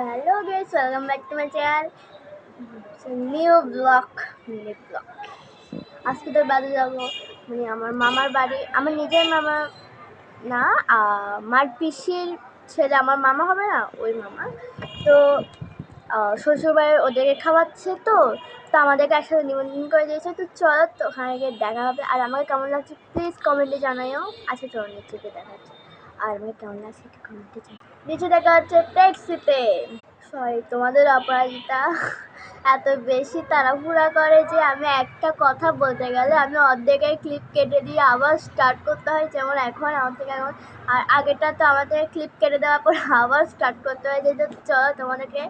hello guys, welcome back to my channel. So, new vlog. আজকে তো বাড়ি যাবো, মানে আমার মামার বাড়ি, আমার নিজের মামা না, আমার পিসির ছেলে আমার মামা হবে না, ওই মামা। তো শ্বশুরবাড়ির ওদেরকে খাওয়াচ্ছে, তো তো আমাদেরকে একসাথে নিমন্ত্রণ করে দিয়েছে। তো চলো, তো ওখানে গিয়ে দেখা হবে। আর আমাকে কেমন লাগছে প্লিজ কমেন্টে জানাইও। আচ্ছা চলো, নিচে দেখা হচ্ছে। আর আমাকে কেমন লাগছে একটু কমেন্টে জানাই। নিচে দেখা হচ্ছে ট্যাক্সিতে। সরি, তোমাদের অপরাজিতা এত বেশি তাড়াহুড়া করে যে আমি একটা কথা বলতে গেলে আমি অর্ধেকের ক্লিপ কেটে দিয়ে আবার স্টার্ট করতে হয়, যেমন এখন আমার থেকে এখন। আর আগেটা তো আমাদের ক্লিপ কেটে দেওয়ার পর আবার স্টার্ট করতে হয়। যে চলো তোমাদেরকে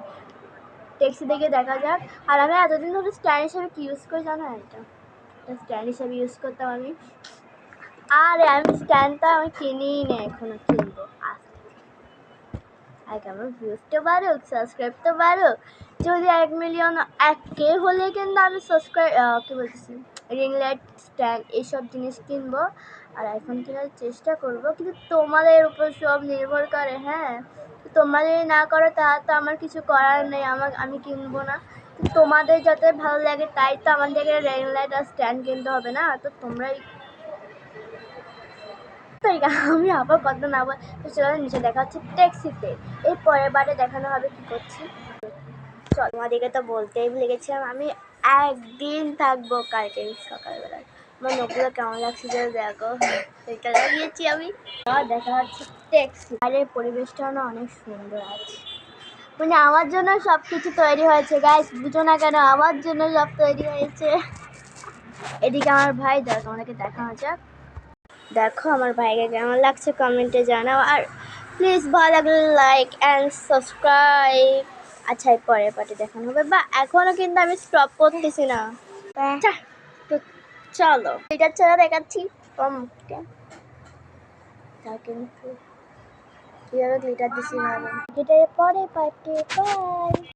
ট্যাক্সি দেখে দেখা যাক। আর আমি এতদিন ধরে স্ট্যান্ড হিসেবে কি ইউজ করি জানো? এটা স্ট্যান্ড হিসেবে ইউজ করতাম আমি। আরে আমি স্ট্যান্ডটা আমি কিনিই না, এখনো কিনবো। আগে আমার ভিউজটা বাড়ুক, সাবস্ক্রাইব তো বাড়ুক। যদি 1 মিলিয়ন 1K হলে কিন্তু আমি কি বলতেছি, রিং লাইট, স্ট্যান্ড এইসব জিনিস কিনবো আর আইফোন কেনার চেষ্টা করবো। কিন্তু তোমাদের উপর সব নির্ভর করে। হ্যাঁ, তোমরা যদি না করো তাহলে তো আমার কিছু করার নেই, আমি কিনবো না। তোমাদের যাতে ভালো লাগে তাই তো আমাদেরকে রিং লাইট আর স্ট্যান্ড কিনতে হবে না? তো তোমরাই আমি আবার কত না বল। তো চলো নিচে দেখা হচ্ছে ট্যাক্সিতে। এই পরের বারে দেখানো হবে কি করছি। চল, তোমাদেরকে তো বলতেই ভুলে গেছিলাম, আমি একদিন থাকবো কালকে সকালবেলায়। আমার নখগুলো কেমন লাগছে যে দেখো, এটা লাগিয়েছি আমি। আর দেখা হচ্ছে ট্যাক্সি। আরে পরিবেশটাও না অনেক সুন্দর আছে, মানে আমার জন্য সব কিছু তৈরি হয়েছে গাইস, বুঝো না কেন আমার জন্য সব তৈরি হয়েছে। এদিকে আমার ভাই, দেখো তোমাদেরকে দেখানো যাক। দেখো আমার ভাইকে কেমন লাগছে কমেন্টে জানাও। আর প্লিজ ভালো লাগলে লাইক অ্যান্ড সাবস্ক্রাইব। আচ্ছা, এই পরের পার্টি দেখানো হবে, বা এখনও কিন্তু আমি স্টপ করতেছি না। তো চলো এটা ছাড়া দেখাচ্ছি মুখটা। তা কিন্তু কীভাবে গ্লিটার দিছি ভালো। গ্লিটারের পরে পার্টি, বাই।